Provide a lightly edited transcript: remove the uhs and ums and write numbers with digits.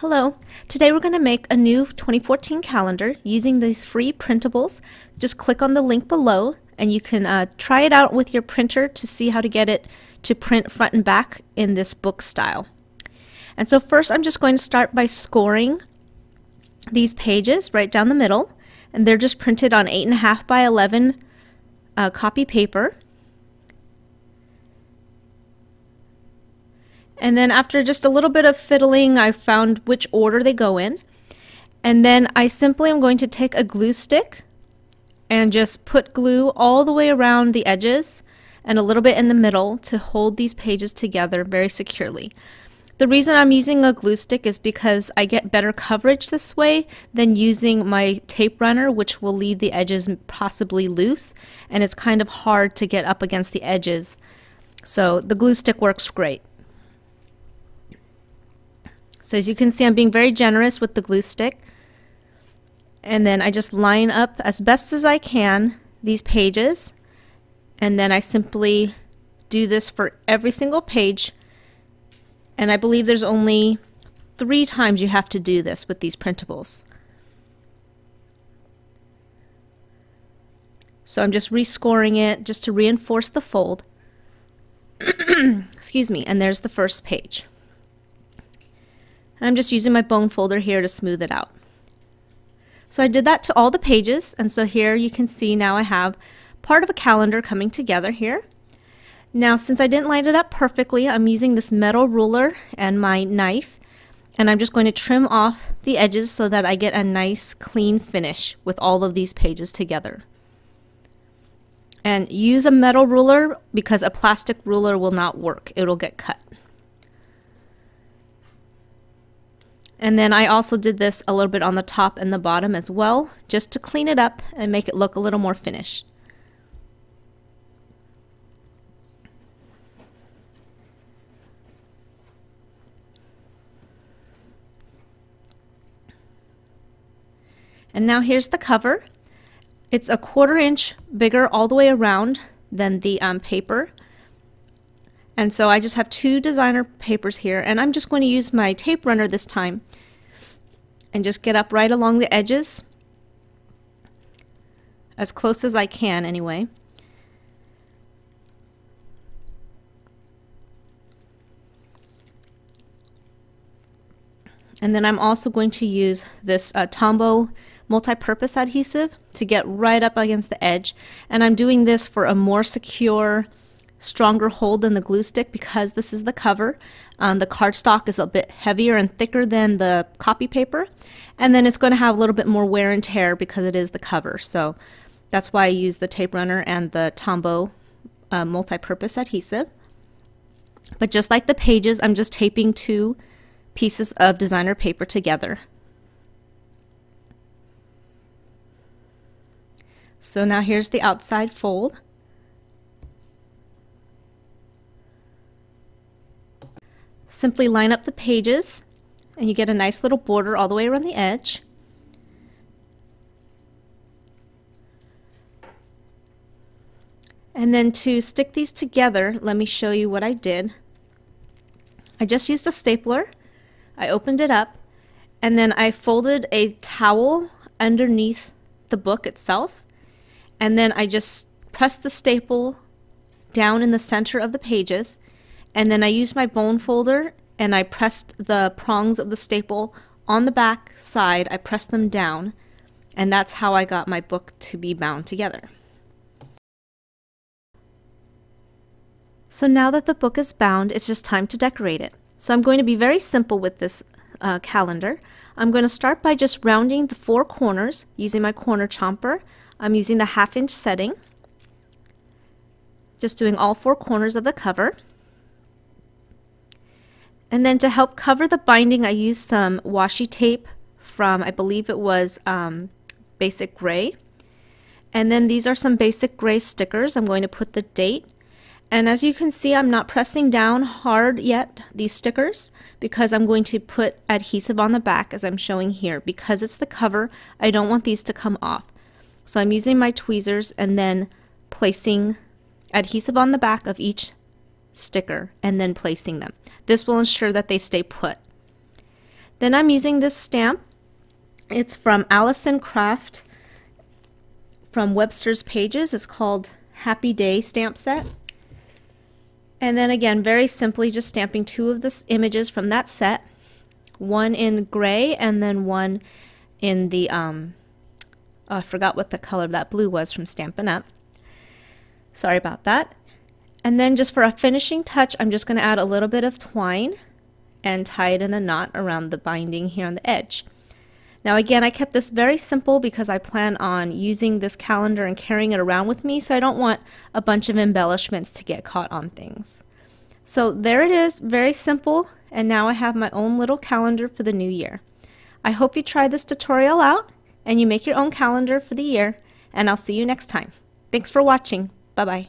Hello, today we're going to make a new 2014 calendar using these free printables. Just click on the link below and you can try it out with your printer to see how to get it to print front and back in this book style. And so first I'm just going to start by scoring these pages right down the middle, and they're just printed on 8.5 by 11 copy paper. And then after just a little bit of fiddling, I found which order they go in. And then I simply am going to take a glue stick and just put glue all the way around the edges and a little bit in the middle to hold these pages together very securely. The reason I'm using a glue stick is because I get better coverage this way than using my tape runner, which will leave the edges possibly loose, and it's kind of hard to get up against the edges. So the glue stick works great. So as you can see, I'm being very generous with the glue stick. And then I just line up as best as I can these pages. And then I simply do this for every single page. And I believe there's only 3 times you have to do this with these printables. So I'm just rescoring it just to reinforce the fold. Excuse me, and there's the first page. I'm just using my bone folder here to smooth it out. So I did that to all the pages, and so here you can see now I have part of a calendar coming together here. Now since I didn't line it up perfectly, I'm using this metal ruler and my knife, and I'm just going to trim off the edges so that I get a nice clean finish with all of these pages together. And use a metal ruler because a plastic ruler will not work. It'll get cut. And then I also did this a little bit on the top and the bottom as well, just to clean it up and make it look a little more finished. And now here's the cover. It's a 1/4 inch bigger all the way around than the paper. And so I just have 2 designer papers here, and I'm just going to use my tape runner this time and just get up right along the edges as close as I can anyway. And then I'm also going to use this Tombow multi-purpose adhesive to get right up against the edge, and I'm doing this for a more secure, stronger hold than the glue stick because this is the cover. The cardstock is a bit heavier and thicker than the copy paper, and then it's going to have a little bit more wear and tear because it is the cover. So that's why I use the tape runner and the Tombow multi-purpose adhesive. But just like the pages, I'm just taping 2 pieces of designer paper together. So now here's the outside fold. Simply line up the pages and you get a nice little border all the way around the edge. And then to stick these together, let me show you what I did. I just used a stapler. I opened it up and then I folded a towel underneath the book itself, and then I just pressed the staple down in the center of the pages. And then I used my bone folder and I pressed the prongs of the staple on the back side. I pressed them down, and that's how I got my book to be bound together. So now that the book is bound, it's just time to decorate it. So I'm going to be very simple with this calendar. I'm going to start by just rounding the 4 corners using my corner chomper. I'm using the 1/2 inch setting. Just doing all 4 corners of the cover. And then to help cover the binding, I used some washi tape from, I believe it was Basic Gray. And then these are some Basic Gray stickers. I'm going to put the date. And as you can see, I'm not pressing down hard yet, these stickers, because I'm going to put adhesive on the back as I'm showing here. Because it's the cover, I don't want these to come off. So I'm using my tweezers and then placing adhesive on the back of each sticker and then placing them. This will ensure that they stay put. Then I'm using this stamp. It's from Allison Craft from Webster's Pages. It's called Happy Day stamp set. And then again, very simply just stamping 2 of the images from that set, one in gray and then one in the, I forgot what the color of that blue was from Stampin' Up. Sorry about that. And then just for a finishing touch, I'm just going to add a little bit of twine and tie it in a knot around the binding here on the edge. Now again, I kept this very simple because I plan on using this calendar and carrying it around with me, so I don't want a bunch of embellishments to get caught on things. So there it is, very simple, and now I have my own little calendar for the new year. I hope you try this tutorial out and you make your own calendar for the year, and I'll see you next time. Thanks for watching. Bye-bye.